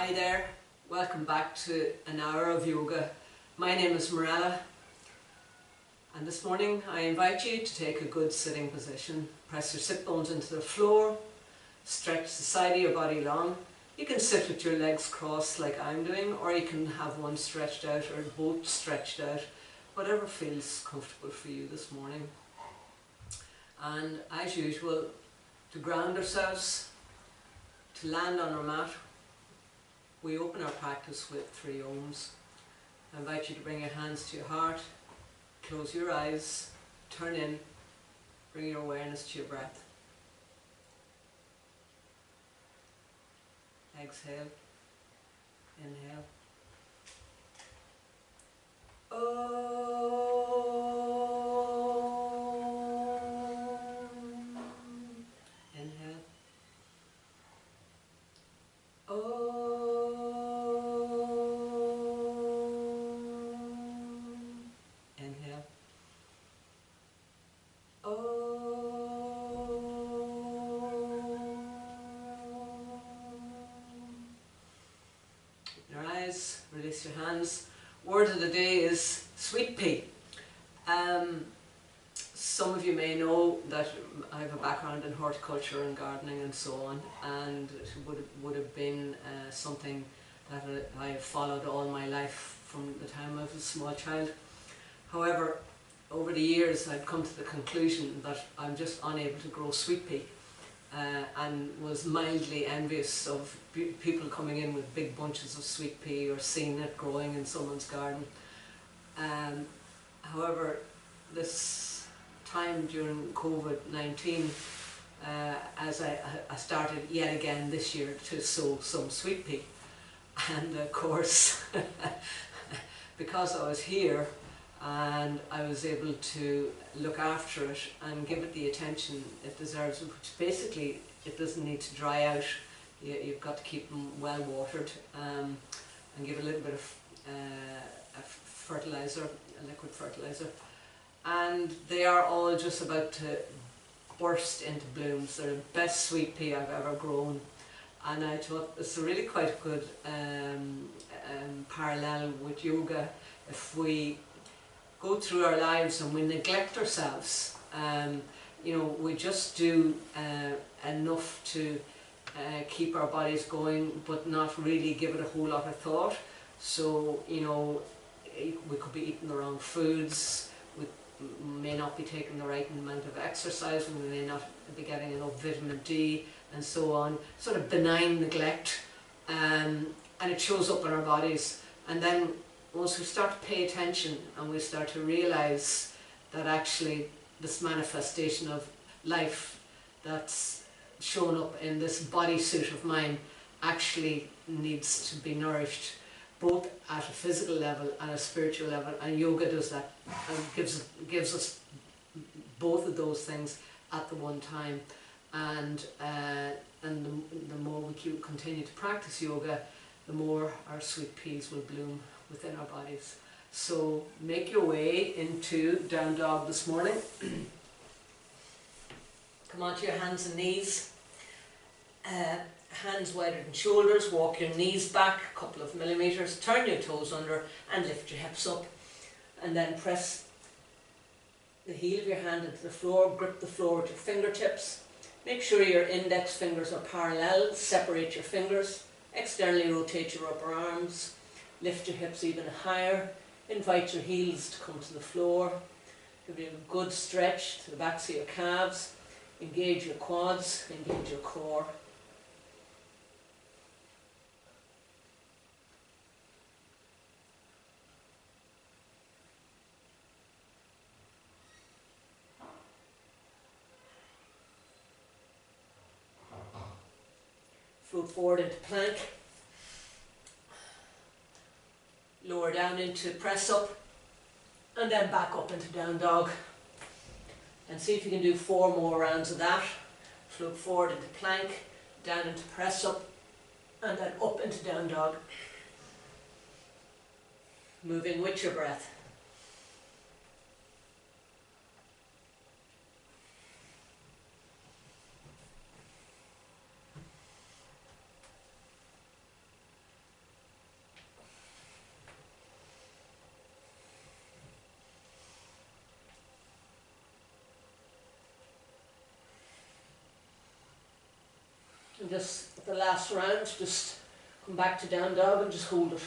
Hi there, welcome back to an hour of yoga. My name is Marella, and this morning I invite you to take a good sitting position. Press your sit bones into the floor, stretch the side of your body long. You can sit with your legs crossed like I'm doing, or you can have one stretched out or both stretched out, whatever feels comfortable for you this morning. And as usual, to ground ourselves, to land on our mat, we open our practice with 3 ohms. I invite you to bring your hands to your heart, close your eyes, turn in, bring your awareness to your breath. Exhale, inhale. Inhale. Inhale. Open your eyes, release your hands. Word of the day is sweet pea. Some of you may know that I have a background in horticulture and gardening and so on, and it would have been something that I have followed all my life from the time I was a small child. However, over the years I've come to the conclusion that I'm just unable to grow sweet pea, and was mildly envious of people coming in with big bunches of sweet pea or seeing it growing in someone's garden. However, this time during COVID-19, as I started yet again this year to sow some sweet pea, and of course because I was here and I was able to look after it and give it the attention it deserves, which basically it doesn't need to dry out. You've got to keep them well watered, and give a little bit of fertilizer, a liquid fertilizer. And they are all just about to burst into blooms. They're the best sweet pea I've ever grown, and I thought it's really quite a good parallel with yoga. If we go through our lives and we neglect ourselves, you know, we just do enough to keep our bodies going, but not really give it a whole lot of thought. So, you know, we could be eating the wrong foods, we may not be taking the right amount of exercise, we may not be getting enough vitamin D and so on. Sort of benign neglect, and it shows up in our bodies. And then once we start to pay attention and we start to realise that actually this manifestation of life that's shown up in this bodysuit of mine actually needs to be nourished, both at a physical level and a spiritual level, and yoga does that and gives us both of those things at the one time. And the more we continue to practice yoga, the more our sweet peas will bloom within our bodies. So make your way into down dog this morning. Come onto your hands and knees. Hands wider than shoulders, walk your knees back a couple of millimeters, turn your toes under and lift your hips up, and then press the heel of your hand into the floor, grip the floor with your fingertips. Make sure your index fingers are parallel, separate your fingers, externally rotate your upper arms, lift your hips even higher, invite your heels to come to the floor, give you a good stretch to the backs of your calves, engage your quads, engage your core. Float forward into plank, lower down into press up, and then back up into down dog. And see if you can do 4 more rounds of that. Float forward into plank, down into press up, and then up into down dog. Moving with your breath. this, the last round, just come back to down dog and just hold it.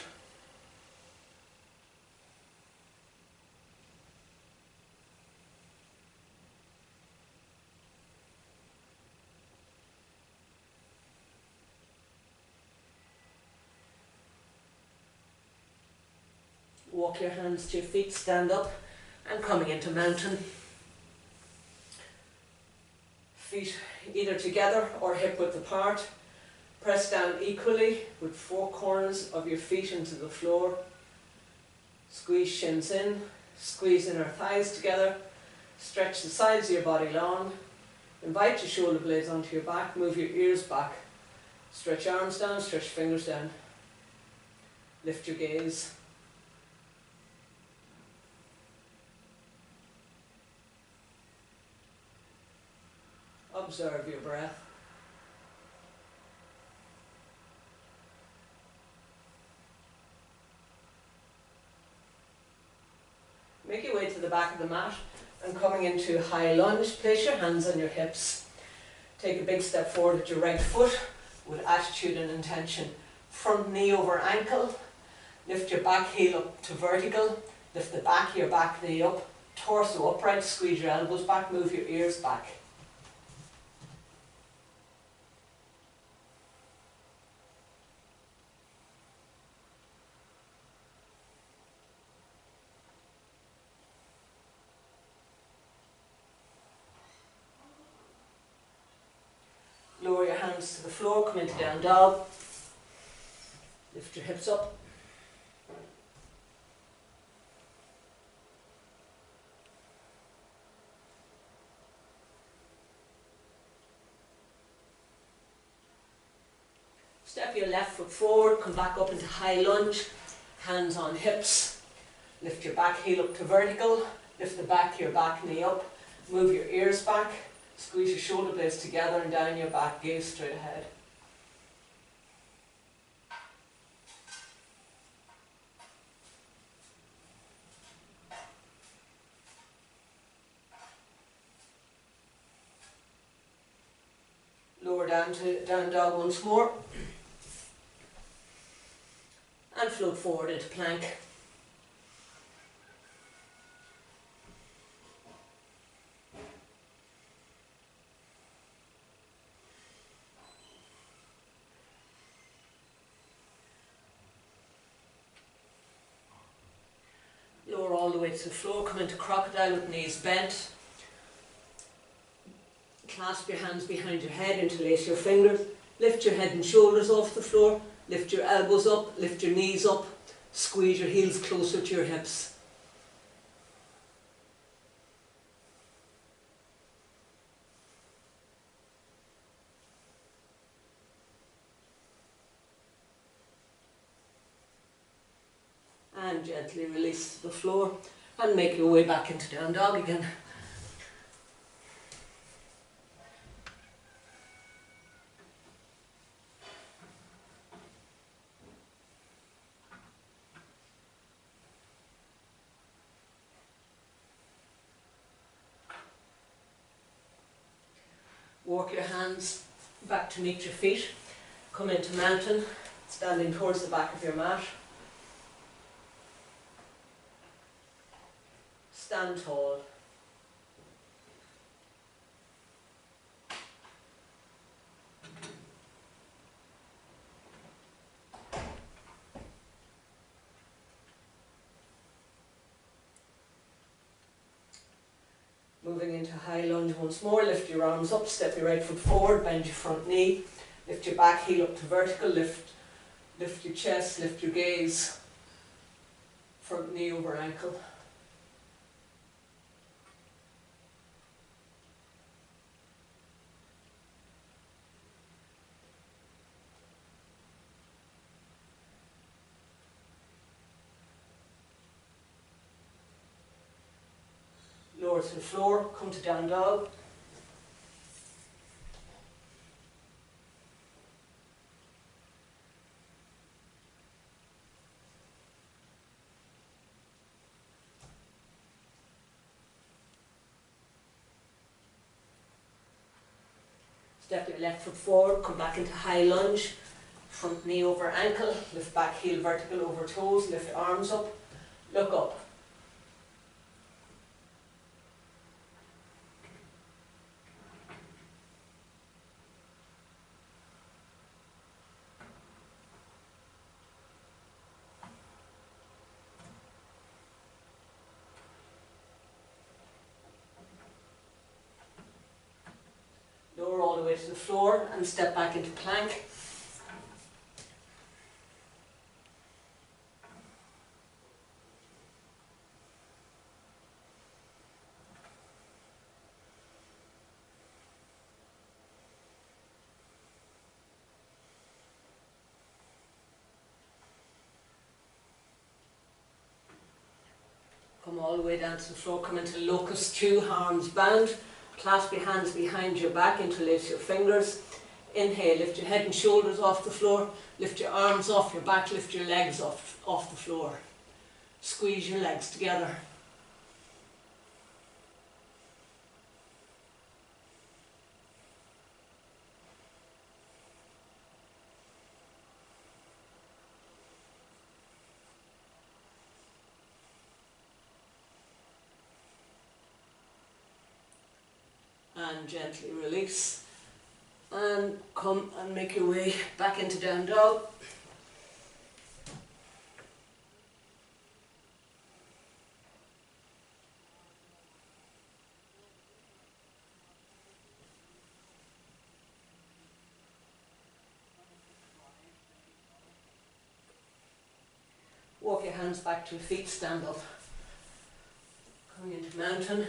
Walk your hands to your feet, stand up, and coming into mountain. Feet either together or hip width apart. Press down equally with 4 corners of your feet into the floor. Squeeze shins in, squeeze inner thighs together. Stretch the sides of your body long. Invite your shoulder blades onto your back, move your ears back. Stretch arms down, stretch fingers down. Lift your gaze. Observe your breath. Make your way to the back of the mat and coming into high lunge, place your hands on your hips. Take a big step forward with your right foot with attitude and intention. Front knee over ankle. Lift your back heel up to vertical. Lift the back of your back knee up. Torso upright, squeeze your elbows back, move your ears back. Lower your hands to the floor, come into down dog. Lift your hips up. Step your left foot forward, come back up into high lunge, hands on hips. Lift your back heel up to vertical, lift the back of your back knee up, move your ears back. Squeeze your shoulder blades together and down your back, gaze straight ahead. Lower down to down dog once more. And float forward into plank. Lower all the way to the floor, come into crocodile with knees bent. Clasp your hands behind your head, interlace your fingers. Lift your head and shoulders off the floor. Lift your elbows up, lift your knees up. Squeeze your heels closer to your hips. And gently release to the floor and make your way back into down dog again. Walk your hands back to meet your feet. Come into mountain, standing towards the back of your mat. Stand tall. Moving into high lunge once more, lift your arms up, step your right foot forward, bend your front knee, lift your back heel up to vertical, lift your chest, lift your gaze, front knee over ankle. Lower to the floor, come to down dog. Step your left foot forward, come back into high lunge, front knee over ankle, lift back heel vertical over toes, lift arms up, look up. Lower all the way to the floor and step back into plank. Come all the way down to the floor, come into locust 2, arms bound. Clasp your hands behind your back, interlace your fingers. Inhale, lift your head and shoulders off the floor. Lift your arms off your back, lift your legs off the floor. Squeeze your legs together. And gently release. And come and make your way back into down dog. Walk your hands back to your feet, stand up. Coming into mountain.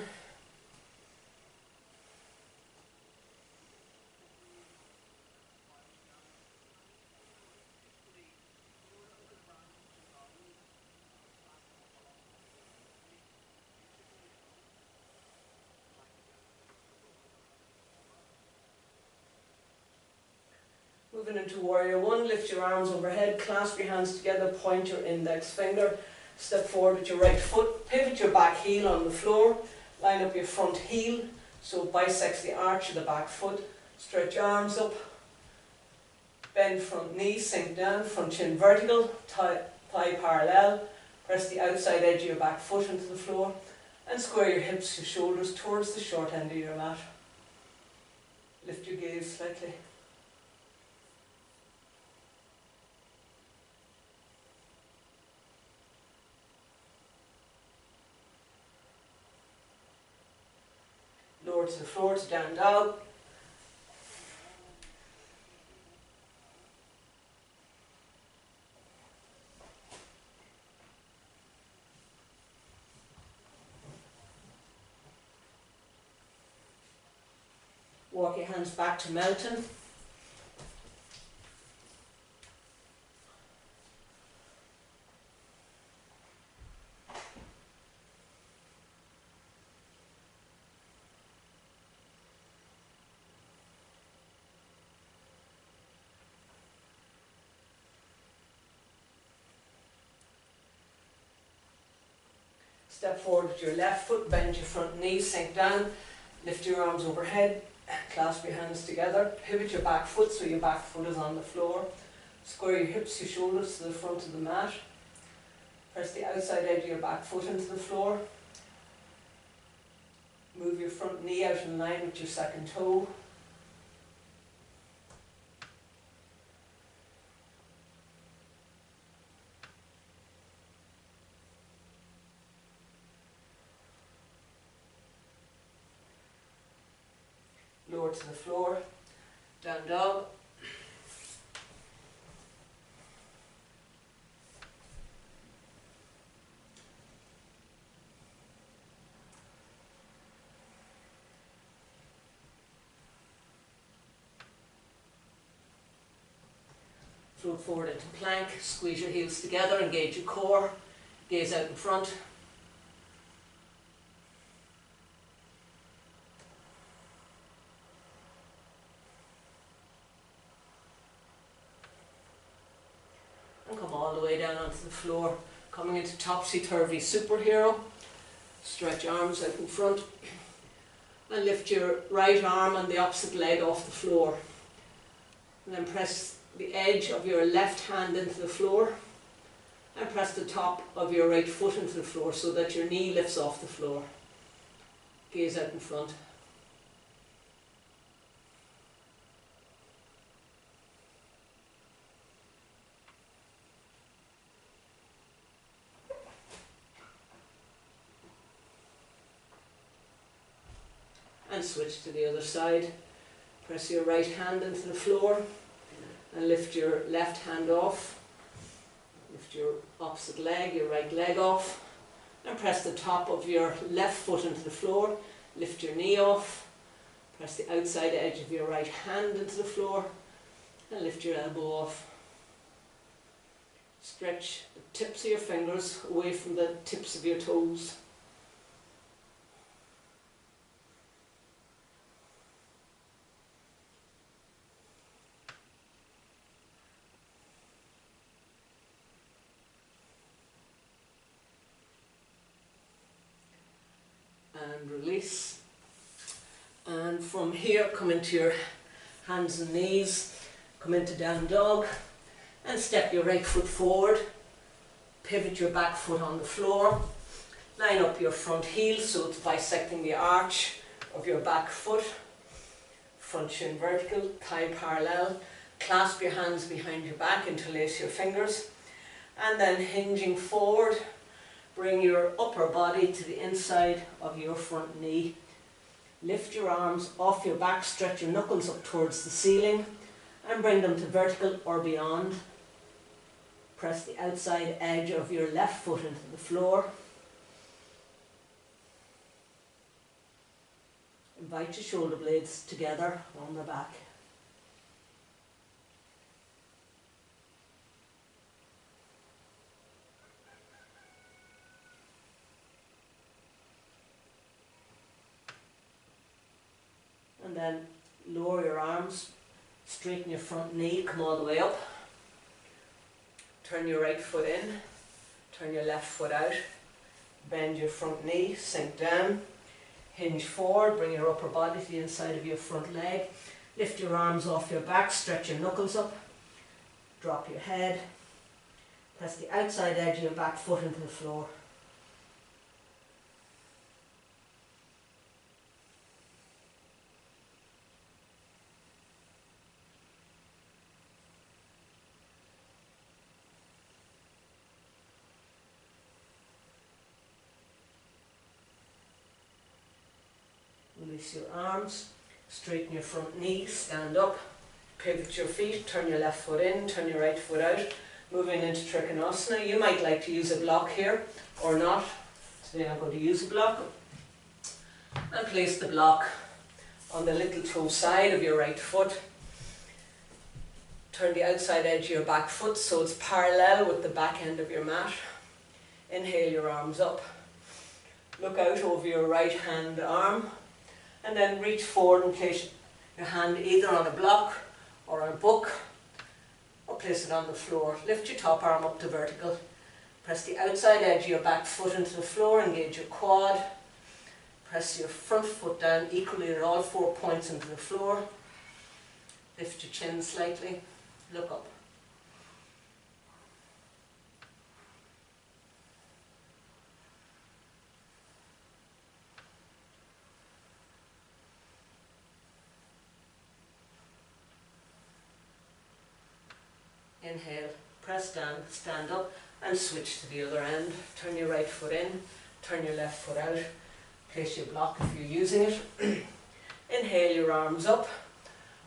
Moving into warrior 1, lift your arms overhead, clasp your hands together, point your index finger, step forward with your right foot, pivot your back heel on the floor, line up your front heel so it bisects the arch of the back foot, stretch your arms up, bend front knee, sink down, front shin vertical, thigh parallel, press the outside edge of your back foot into the floor and square your hips, your shoulders towards the short end of your mat. Lift your gaze slightly. Lower to the floor to down dog. Walk your hands back to mountain. Step forward with your left foot, bend your front knee, sink down, lift your arms overhead, clasp your hands together, pivot your back foot so your back foot is on the floor, square your hips, your shoulders to the front of the mat, press the outside edge of your back foot into the floor, move your front knee out in line with your second toe, lower to the floor, down dog. Float forward into plank, squeeze your heels together, engage your core, gaze out in front. All the way down onto the floor, coming into topsy-turvy superhero. Stretch arms out in front, And lift your right arm and the opposite leg off the floor. And then press the edge of your left hand into the floor. And press the top of your right foot into the floor so that your knee lifts off the floor. Gaze out in front. And switch to the other side. Press your right hand into the floor and lift your left hand off. Lift your opposite leg, your right leg off, and press the top of your left foot into the floor. Lift your knee off. Press the outside edge of your right hand into the floor and lift your elbow off. Stretch the tips of your fingers away from the tips of your toes. And release. And from here, come into your hands and knees, come into down dog, and step your right foot forward, pivot your back foot on the floor, line up your front heel so it's bisecting the arch of your back foot, front shin vertical, thigh parallel, clasp your hands behind your back, interlace your fingers, and then hinging forward, bring your upper body to the inside of your front knee. Lift your arms off your back, stretch your knuckles up towards the ceiling and bring them to vertical or beyond. Press the outside edge of your left foot into the floor. Invite your shoulder blades together on the back. And then lower your arms, straighten your front knee, come all the way up. Turn your right foot in, turn your left foot out. Bend your front knee, sink down. Hinge forward, bring your upper body to the inside of your front leg. Lift your arms off your back, stretch your knuckles up. Drop your head. Press the outside edge of your back foot into the floor. Release your arms, straighten your front knee, stand up, pivot your feet, turn your left foot in, turn your right foot out, moving into Trikonasana. You might like to use a block here or not. Today I'm going to use a block. And place the block on the little toe side of your right foot. Turn the outside edge of your back foot so it's parallel with the back end of your mat. Inhale your arms up. Look out over your right hand arm. And then reach forward and place your hand either on a block or on a book, or place it on the floor. Lift your top arm up to vertical. Press the outside edge of your back foot into the floor, engage your quad. Press your front foot down equally at all 4 points into the floor. Lift your chin slightly, look up. Inhale, press down, stand up and switch to the other end. Turn your right foot in, turn your left foot out. Place your block if you're using it. Inhale your arms up.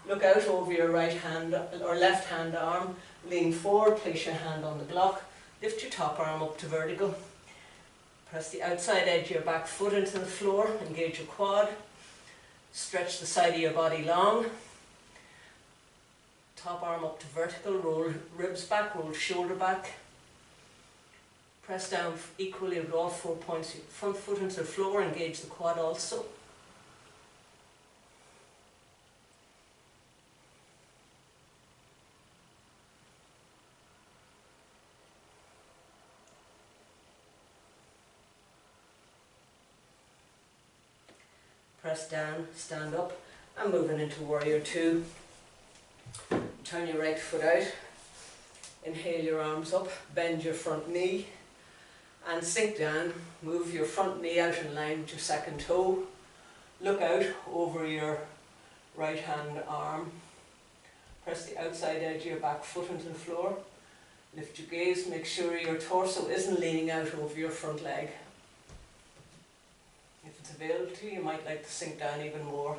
Look out over your right hand or left hand arm. Lean forward, place your hand on the block. Lift your top arm up to vertical. Press the outside edge of your back foot into the floor. Engage your quad. Stretch the side of your body long. Top arm up to vertical, roll ribs back, roll shoulder back. Press down equally with all 4 points. Front foot into the floor, engage the quad also. press down, stand up, and moving into warrior two. Turn your right foot out, inhale your arms up, bend your front knee, and sink down. Move your front knee out in line with your second toe. Look out over your right hand arm. Press the outside edge of your back foot into the floor. Lift your gaze, make sure your torso isn't leaning out over your front leg. If it's available to you, you might like to sink down even more.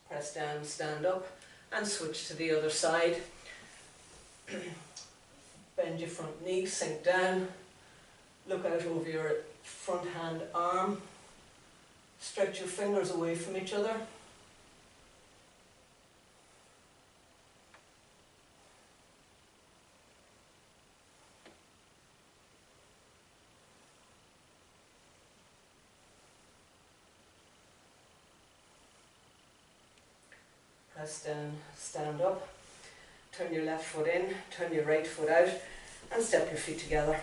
Press down, stand up, and switch to the other side. Bend your front knee, sink down. Look out over your front hand arm. Stretch your fingers away from each other. Press down, stand up. Turn your left foot in, turn your right foot out, and step your feet together.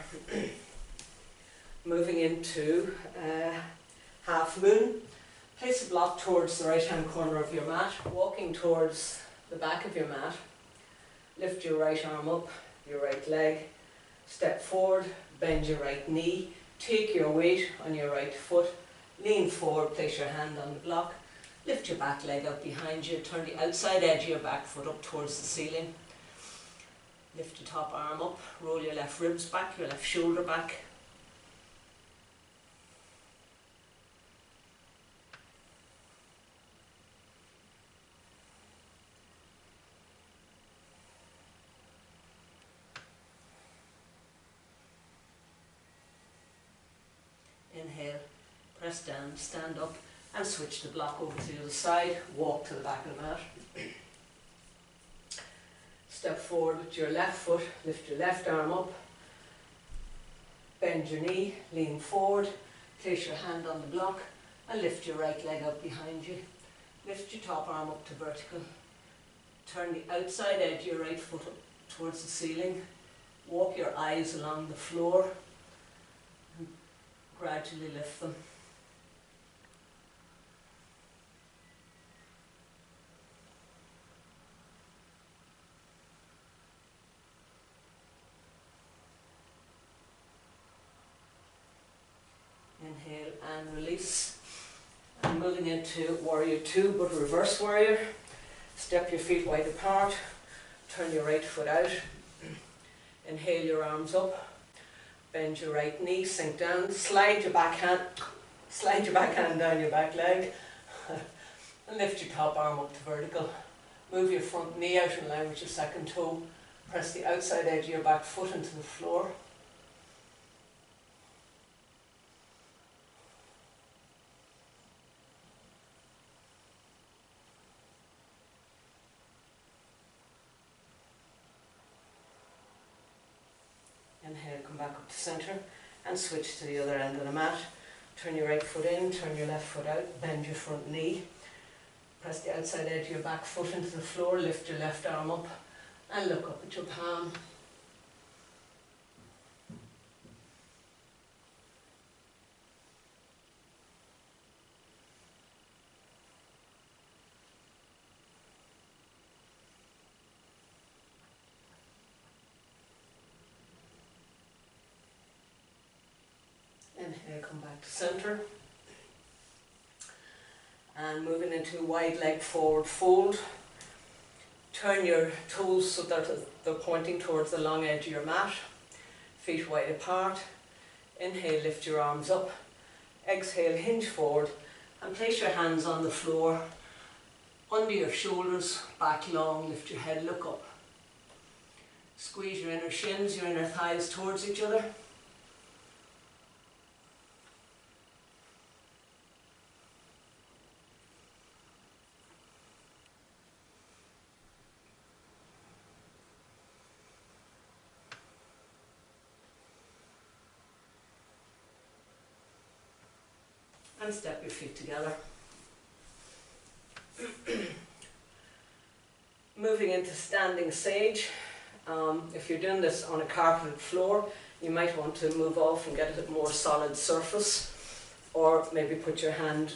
Moving into half moon. Place a block towards the right hand corner of your mat, walking towards the back of your mat. Lift your right arm up, your right leg. Step forward, bend your right knee. Take your weight on your right foot. Lean forward, place your hand on the block. Lift your back leg up behind you. Turn the outside edge of your back foot up towards the ceiling. Lift your top arm up. Roll your left ribs back, your left shoulder back. Inhale, press down, stand up, and switch the block over to the other side. Walk to the back of the mat. Step forward with your left foot, lift your left arm up, bend your knee, lean forward, place your hand on the block, and lift your right leg up behind you. Lift your top arm up to vertical. Turn the outside edge of your right foot up towards the ceiling. Walk your eyes along the floor and gradually lift them. Inhale and release. And moving into warrior two, but reverse warrior. Step your feet wide apart. Turn your right foot out. Inhale your arms up. Bend your right knee, sink down. Slide your back hand down your back leg. And lift your top arm up to vertical. Move your front knee out in line with your second toe. Press the outside edge of your back foot into the floor. Inhale, come back up to centre and switch to the other end of the mat. Turn your right foot in, turn your left foot out, bend your front knee. Press the outside edge of your back foot into the floor, lift your left arm up and look up at your palm. Inhale, come back to centre. And moving into wide leg forward fold. Turn your toes so that they're pointing towards the long edge of your mat. Feet wide apart. Inhale, lift your arms up. Exhale, hinge forward and place your hands on the floor. Under your shoulders, back long, lift your head, look up. Squeeze your inner shins, your inner thighs towards each other. And step your feet together. Moving into standing sage. If you're doing this on a carpeted floor, you might want to move off and get a more solid surface, or maybe put your hand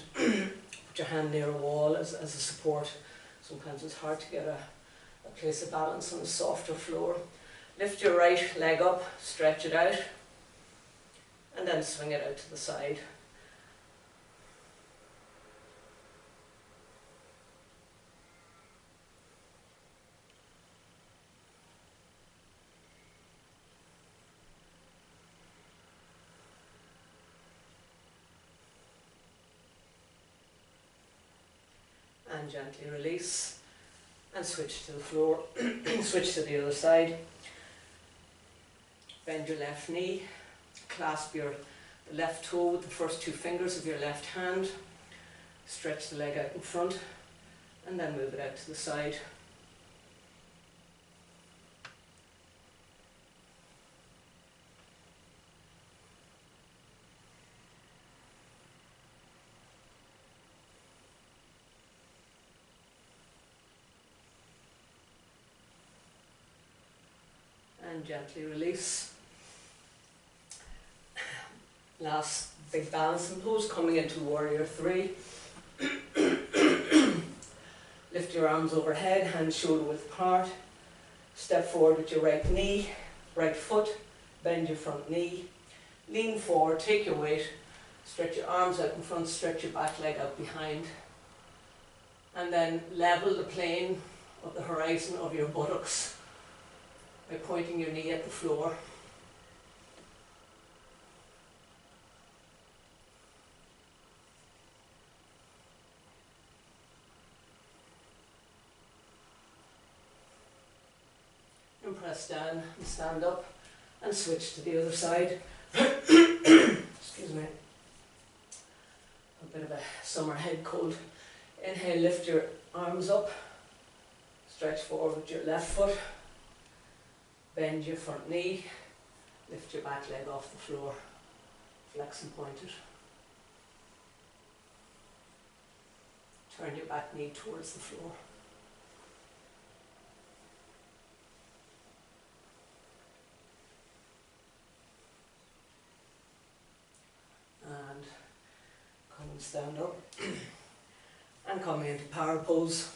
near a wall as a support. Sometimes it's hard to get a place of balance on a softer floor. Lift your right leg up, stretch it out, and then swing it out to the side. And gently release and switch to the floor. Switch to the other side. Bend your left knee, clasp your left toe with the first two fingers of your left hand, stretch the leg out in front, and then move it out to the side. And gently release. Last big balancing pose, coming into warrior 3. Lift your arms overhead, hands shoulder width apart. Step forward with your right knee, right foot, bend your front knee. Lean forward, take your weight, stretch your arms out in front, stretch your back leg out behind. And then level the plane of the horizon of your buttocks by pointing your knee at the floor. And press down and stand up and switch to the other side. Excuse me. A bit of a summer head cold. Inhale, lift your arms up. Stretch forward with your left foot. Bend your front knee. Lift your back leg off the floor. Flex and point it. Turn your back knee towards the floor. And come and stand up. And coming into power pose.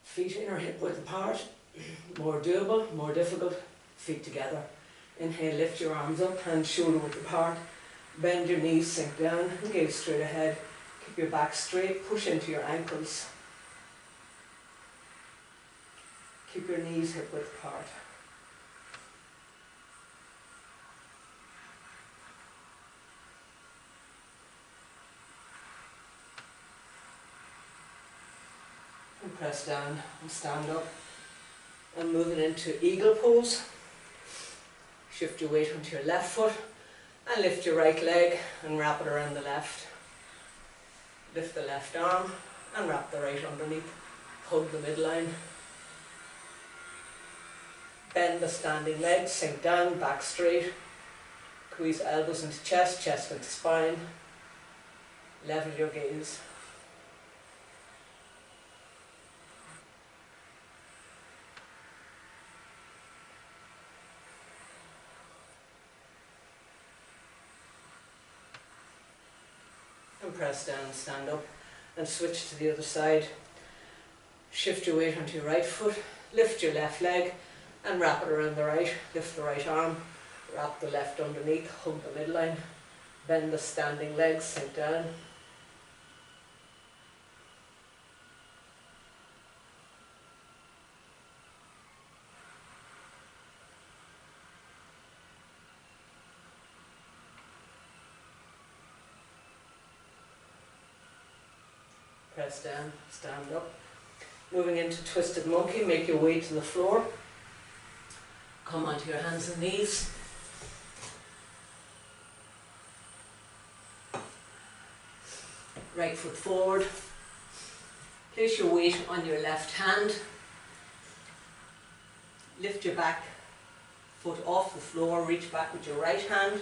Feet in or hip width apart. More doable, more difficult. Feet together. Inhale, lift your arms up, hands shoulder width apart. Bend your knees, sink down, and gaze straight ahead. Keep your back straight, push into your ankles. Keep your knees hip width apart. And press down and stand up. And moving into eagle pose. Shift your weight onto your left foot and lift your right leg and wrap it around the left. Lift the left arm and wrap the right underneath. Hug the midline. Bend the standing legs, sink down, back straight. Squeeze elbows into chest, chest into spine. Level your gaze. And press down, stand up and switch to the other side. Shift your weight onto your right foot, lift your left leg and wrap it around the right. Lift the right arm, wrap the left underneath, hug the midline, bend the standing legs, sink down. Press down, stand up. Moving into twisted monkey, make your way to the floor. Come onto your hands and knees. Right foot forward. Place your weight on your left hand. Lift your back foot off the floor, reach back with your right hand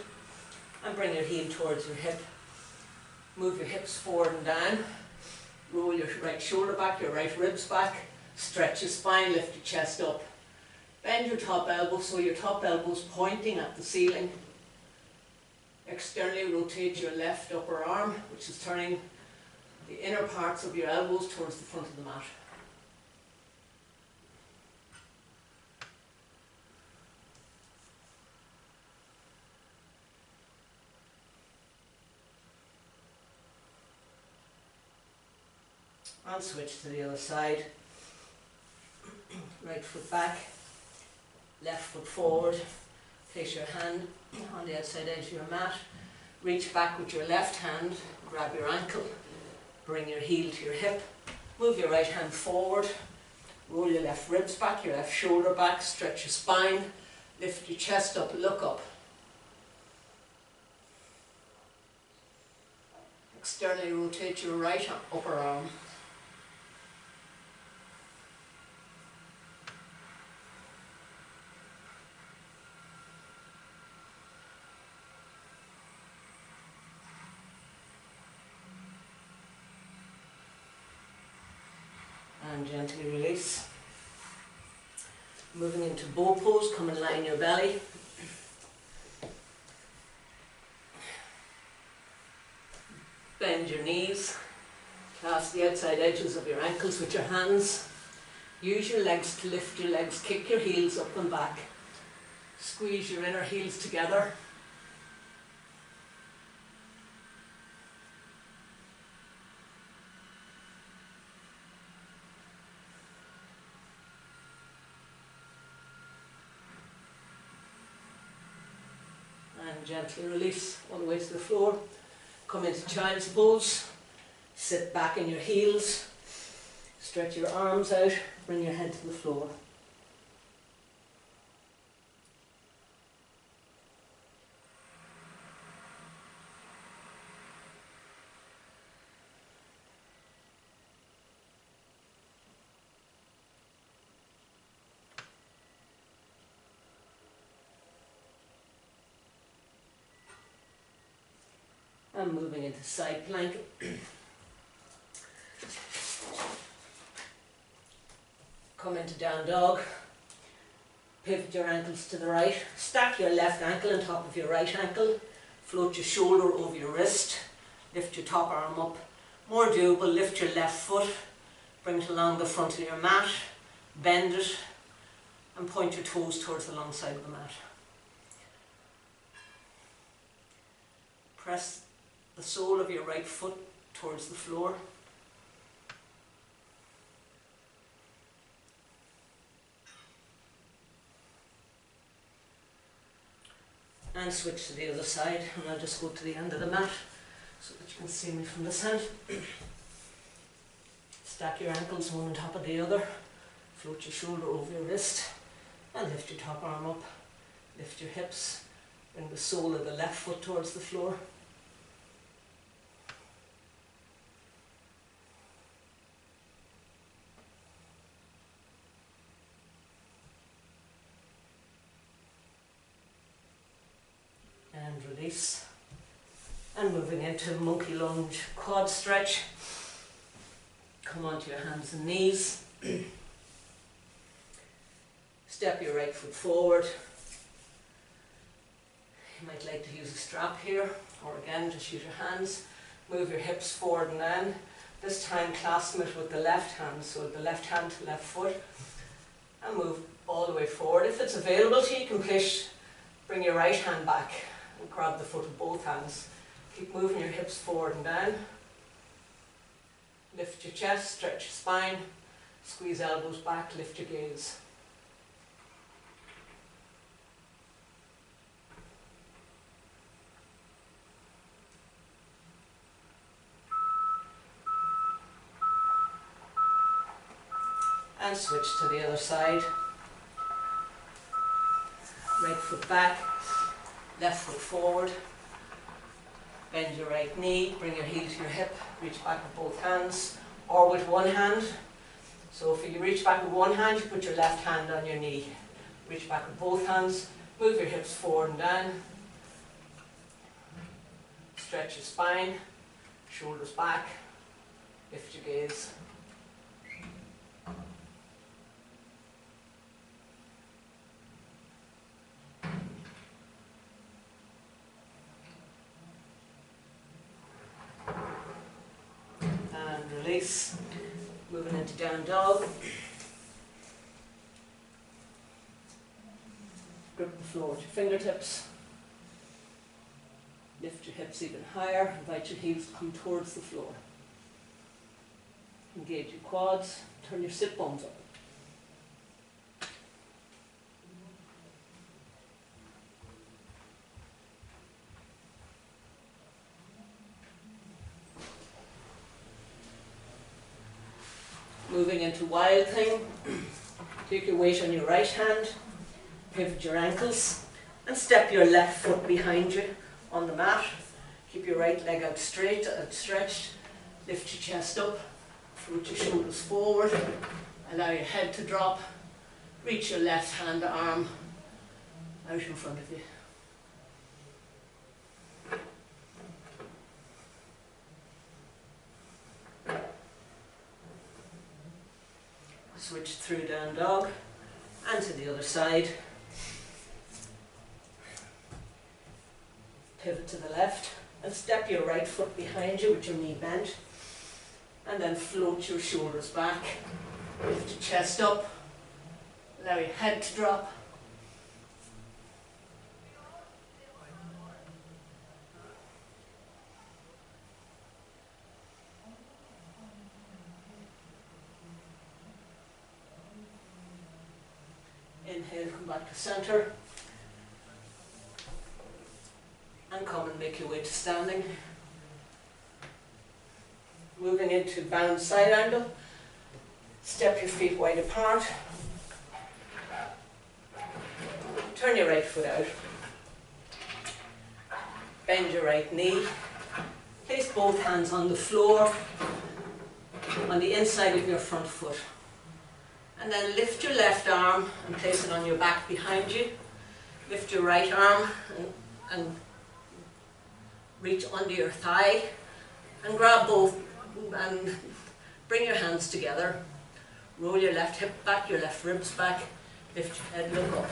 and bring your heel towards your hip. Move your hips forward and down. Roll your right shoulder back, your right ribs back, Stretch your spine, lift your chest up. Bend your top elbow so your top elbow is pointing at the ceiling. Externally rotate your left upper arm, which is turning the inner parts of your elbows towards the front of the mat. And switch to the other side. Right foot back, left foot forward. Place your hand on the outside edge of your mat. Reach back with your left hand, grab your ankle, bring your heel to your hip. Move your right hand forward, roll your left ribs back, your left shoulder back, stretch your spine, lift your chest up, look up. Externally rotate your right upper arm. And gently release. Moving into bow pose, come and lie in your belly. Bend your knees. Clasp the outside edges of your ankles with your hands. Use your legs to lift your legs. Kick your heels up and back. Squeeze your inner heels together. And gently release all the way to the floor. Come into child's pose. Sit back in your heels. Stretch your arms out. Bring your head to the floor. And moving into side plank. Come into down dog. Pivot your ankles to the right. Stack your left ankle on top of your right ankle. Float your shoulder over your wrist. Lift your top arm up. More doable, lift your left foot. Bring it along the front of your mat. Bend it. And point your toes towards the long side of the mat. Press the sole of your right foot towards the floor. And switch to the other side, and I'll just go to the end of the mat so that you can see me from this end. Stack your ankles one on top of the other. Float your shoulder over your wrist and lift your top arm up. Lift your hips. Bring the sole of the left foot towards the floor. And release. And moving into monkey lunge quad stretch. Come onto your hands and knees. Step your right foot forward. You might like to use a strap here, or again just use your hands. Move your hips forward and down. This time clasp it with the left hand, so the left hand to left foot, and move all the way forward. If it's available to you, you can bring your right hand back and grab the foot with both hands. Keep moving your hips forward and down. Lift your chest, stretch your spine, squeeze elbows back, lift your gaze. And switch to the other side. Right foot back, left foot forward. Bend your right knee, bring your heel to your hip, reach back with both hands, or with one hand. So if you reach back with one hand, you put your left hand on your knee. Reach back with both hands, move your hips forward and down. Stretch your spine, shoulders back, lift your gaze. into down dog. Grip the floor with your fingertips. Lift your hips even higher. Invite your heels to come towards the floor. Engage your quads. Turn your sit bones up. Moving into wild thing. Take your weight on your right hand. Pivot your ankles. And step your left foot behind you on the mat. Keep your right leg out straight, outstretched. Lift your chest up. Float your shoulders forward. Allow your head to drop. Reach your left hand arm out in front of you. Switch through down dog and to the other side. Pivot to the left and step your right foot behind you with your knee bent, and then float your shoulders back. Lift your chest up, allow your head to drop. Inhale, come back to center. And come and make your way to standing. Moving into bound side angle. Step your feet wide apart. Turn your right foot out. Bend your right knee. Place both hands on the floor, on the inside of your front foot. And then lift your left arm and place it on your back behind you. Lift your right arm and reach under your thigh and grab both and bring your hands together. Roll your left hip back, your left ribs back. Lift your head, look up.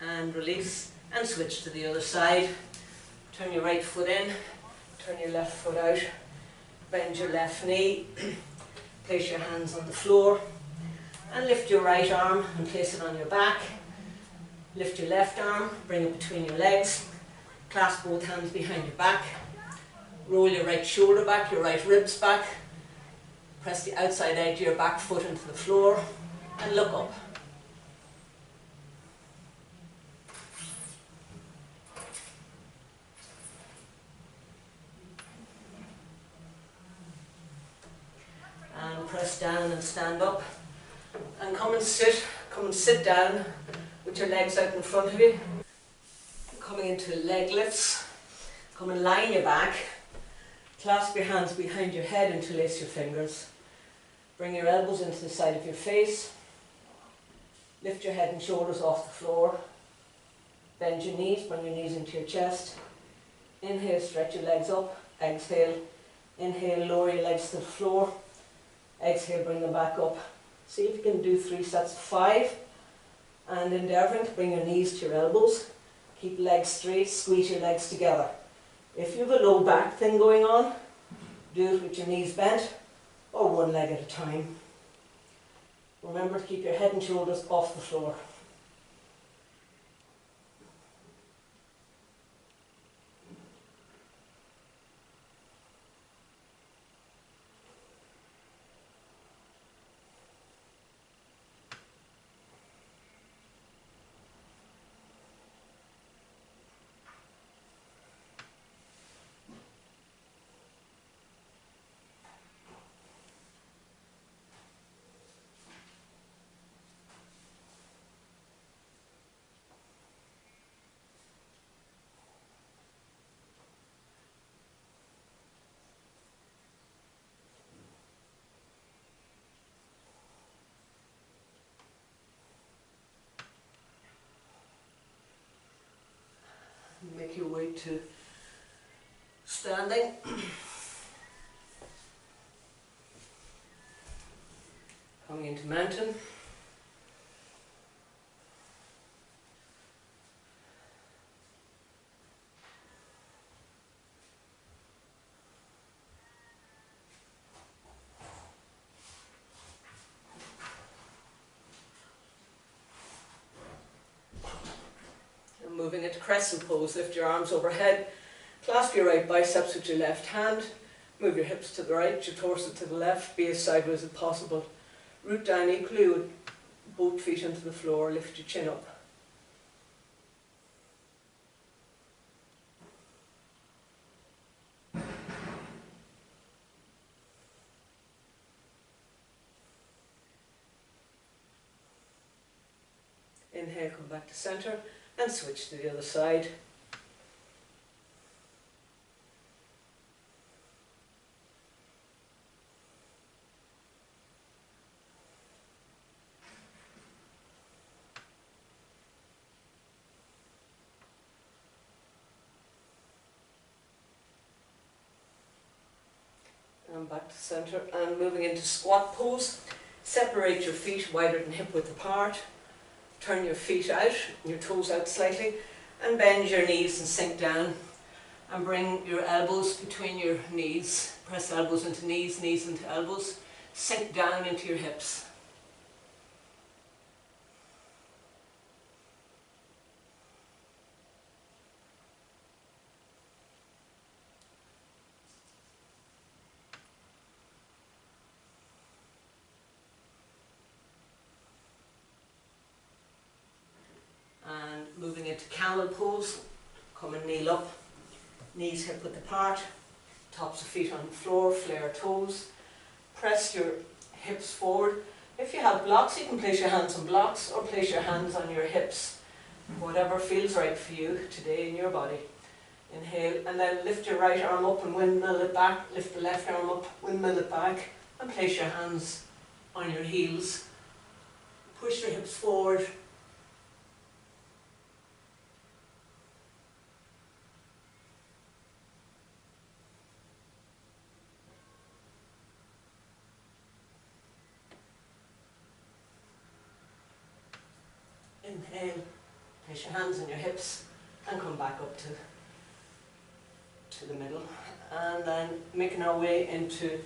And release and switch to the other side. Turn your right foot in, turn your left foot out, bend your left knee, place your hands on the floor and lift your right arm and place it on your back. Lift your left arm, bring it between your legs, clasp both hands behind your back, roll your right shoulder back, your right ribs back, press the outside edge of your back foot into the floor and look up. And press down and stand up. And come and sit down with your legs out in front of you. Coming into leg lifts. Come and lie on your back. Clasp your hands behind your head, interlace your fingers. Bring your elbows into the side of your face. Lift your head and shoulders off the floor. Bend your knees, bring your knees into your chest. Inhale, stretch your legs up. Exhale. Inhale, lower your legs to the floor. Exhale, bring them back up. See if you can do 3 sets of 5. And endeavouring to bring your knees to your elbows. Keep legs straight, squeeze your legs together. If you have a low back thing going on, do it with your knees bent or one leg at a time. Remember to keep your head and shoulders off the floor. Make your way to standing. Coming into mountain. crescent pose. Lift your arms overhead, clasp your right biceps with your left hand, move your hips to the right, your torso to the left, be as sideways as possible. Root down equally with both feet into the floor, lift your chin up. Inhale, come back to centre and switch to the other side. And back to centre, and moving into squat pose. Separate your feet wider than hip width apart. Turn your feet out, your toes out slightly, and bend your knees and sink down. And bring your elbows between your knees. Press elbows into knees, knees into elbows. Sink down into your hips. And moving into camel pose, come and kneel up, knees hip width apart, tops of feet on the floor, flare toes, press your hips forward. If you have blocks, you can place your hands on blocks or place your hands on your hips, whatever feels right for you today in your body. Inhale, and then lift your right arm up and windmill it back, lift the left arm up, windmill it back, and place your hands on your heels. Push your hips forward. Inhale, place your hands on your hips and come back up to the middle. And then making our way into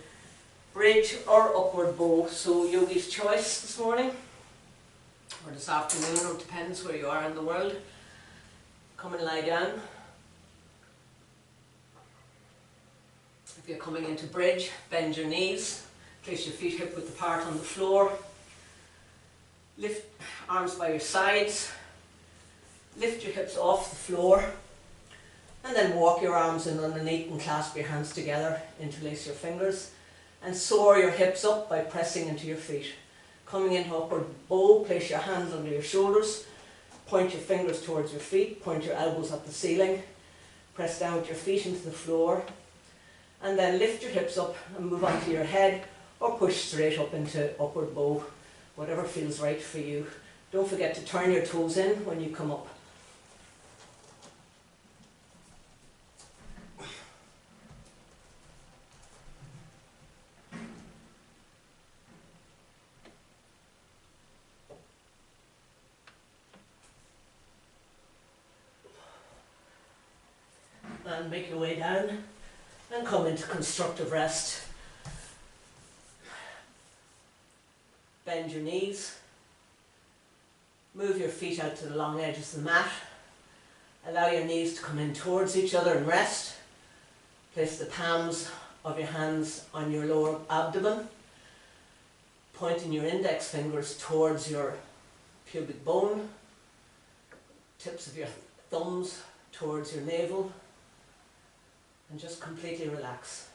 bridge or upward bow. So yogi's choice this morning, or this afternoon, or it depends where you are in the world. Come and lie down. If you're coming into bridge, bend your knees, place your feet hip width apart on the floor. Lift arms by your sides, lift your hips off the floor, and then walk your arms in underneath and clasp your hands together, interlace your fingers, and soar your hips up by pressing into your feet. Coming into upward bow, place your hands under your shoulders, point your fingers towards your feet, point your elbows at the ceiling, press down with your feet into the floor, and then lift your hips up and move onto your head or push straight up into upward bow. Whatever feels right for you. Don't forget to turn your toes in when you come up. And make your way down and come into constructive rest. Bend your knees, move your feet out to the long edges of the mat, allow your knees to come in towards each other and rest. Place the palms of your hands on your lower abdomen, pointing your index fingers towards your pubic bone, tips of your thumbs towards your navel, and just completely relax.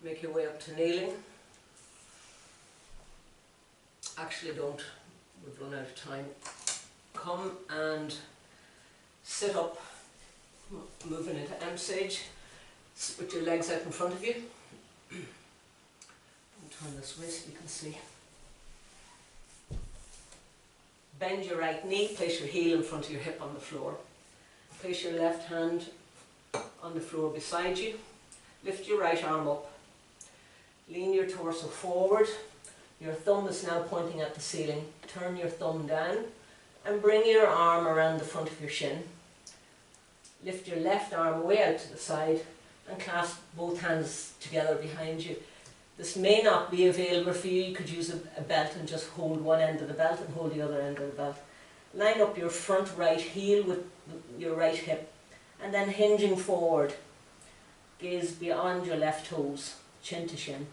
Make your way up to kneeling. Actually don't, we've run out of time. Come and sit up, moving into M stage with your legs out in front of you. turn this way so you can see. Bend your right knee, place your heel in front of your hip on the floor. Place your left hand on the floor beside you. Lift your right arm up. Lean your torso forward. Your thumb is now pointing at the ceiling. Turn your thumb down and bring your arm around the front of your shin. Lift your left arm way out to the side and clasp both hands together behind you. This may not be available for you. You could use a belt and just hold one end of the belt and hold the other end of the belt. Line up your front right heel with your right hip and then hinging forward. Gaze beyond your left toes, chin to shin.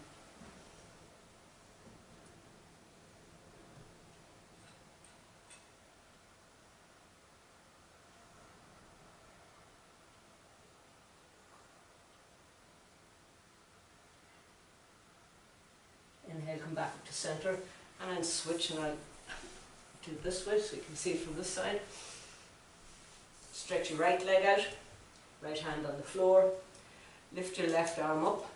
Inhale, come back up to centre, and then switch, and I'll do it this way so you can see it from this side. Stretch your right leg out, right hand on the floor, lift your left arm up,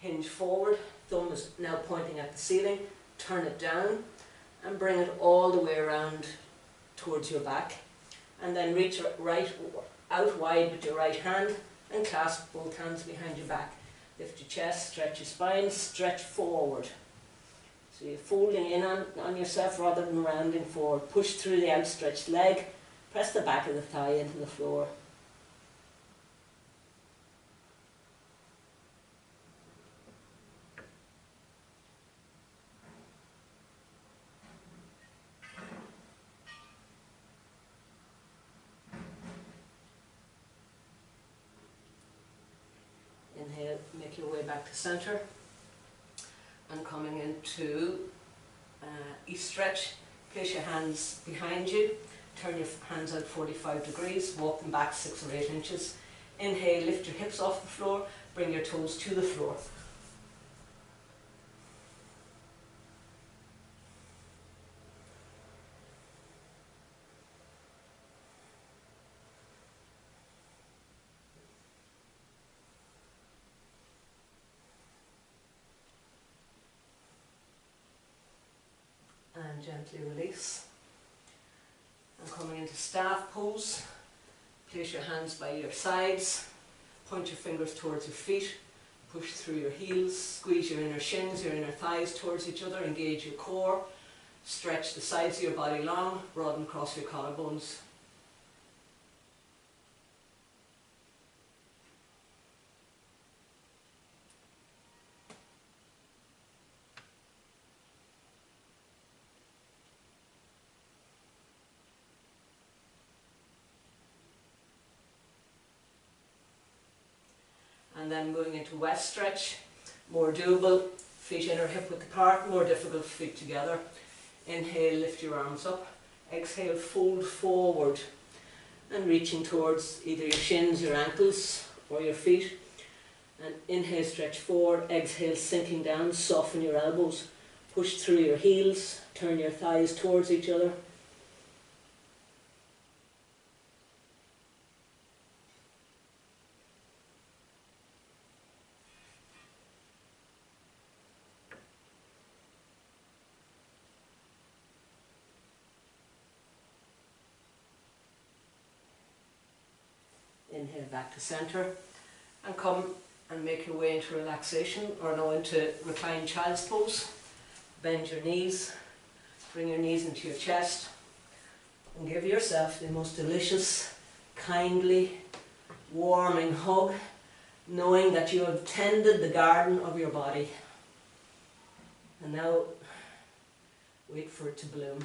hinge forward, thumb is now pointing at the ceiling, turn it down and bring it all the way around towards your back, and then reach right out wide with your right hand and clasp both hands behind your back. Lift your chest, stretch your spine, stretch forward. So you're folding in on yourself rather than rounding forward. Push through the outstretched leg, press the back of the thigh into the floor. Inhale, make your way back to centre, and coming into east stretch, place your hands behind you, turn your hands out 45 degrees, walk them back 6 or 8 inches. Inhale, lift your hips off the floor, bring your toes to the floor. And gently release. And coming into staff pose, place your hands by your sides, point your fingers towards your feet, push through your heels, squeeze your inner shins, your inner thighs towards each other, engage your core, stretch the sides of your body long, broaden across your collarbones. And then moving into west stretch, more doable, feet inner hip width apart, more difficult feet together. Inhale, lift your arms up. Exhale, fold forward and reaching towards either your shins, your ankles or your feet. And inhale, stretch forward. Exhale, sinking down, soften your elbows. Push through your heels, turn your thighs towards each other. Inhale back to centre and come and make your way into relaxation, or no, into reclined child's pose. Bend your knees, bring your knees into your chest and give yourself the most delicious, kindly, warming hug, knowing that you have tended the garden of your body. And now wait for it to bloom.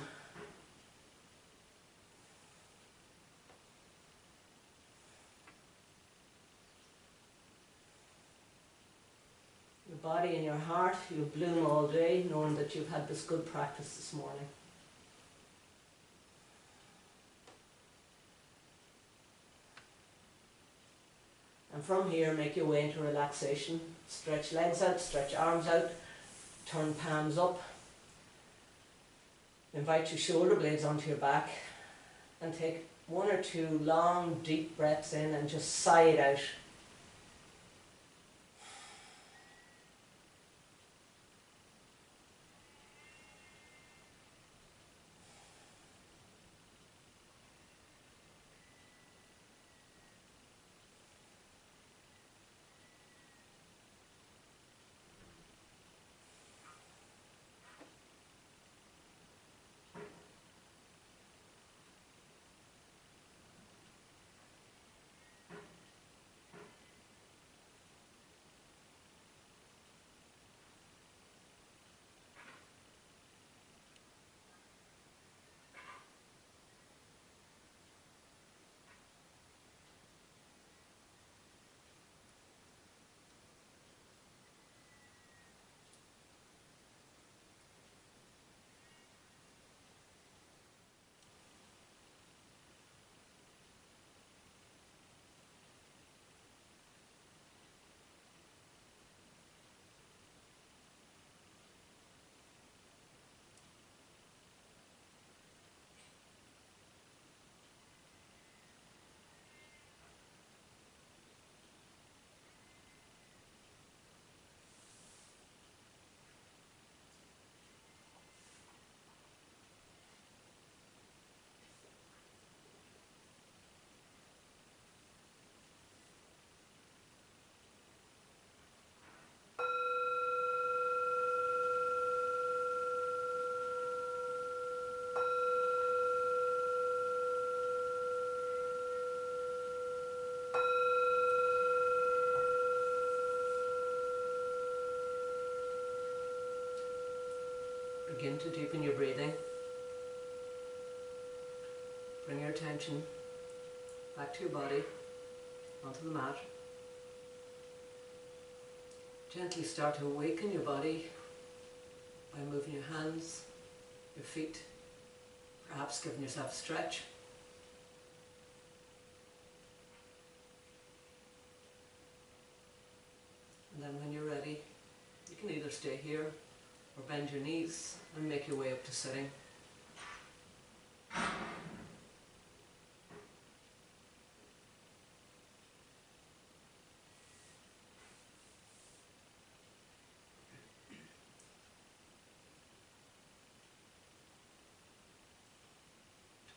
Your body and your heart, you'll bloom all day, knowing that you've had this good practice this morning. And from here, make your way into relaxation. Stretch legs out, stretch arms out, turn palms up. Invite your shoulder blades onto your back and take 1 or 2 long, deep breaths in and just sigh it out. Begin to deepen your breathing. Bring your attention back to your body, onto the mat. Gently start to awaken your body by moving your hands, your feet, perhaps giving yourself a stretch. And then when you're ready, you can either stay here or bend your knees and make your way up to sitting. To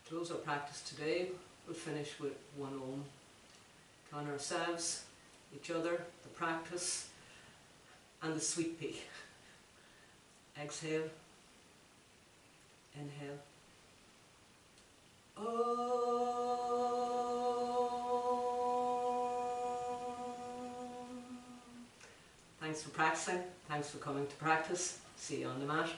close our practice today, we'll finish with one Om. To honour ourselves, each other, the practice, and the sweet pea. Exhale, inhale. Om. Thanks for practicing, thanks for coming to practice. See you on the mat.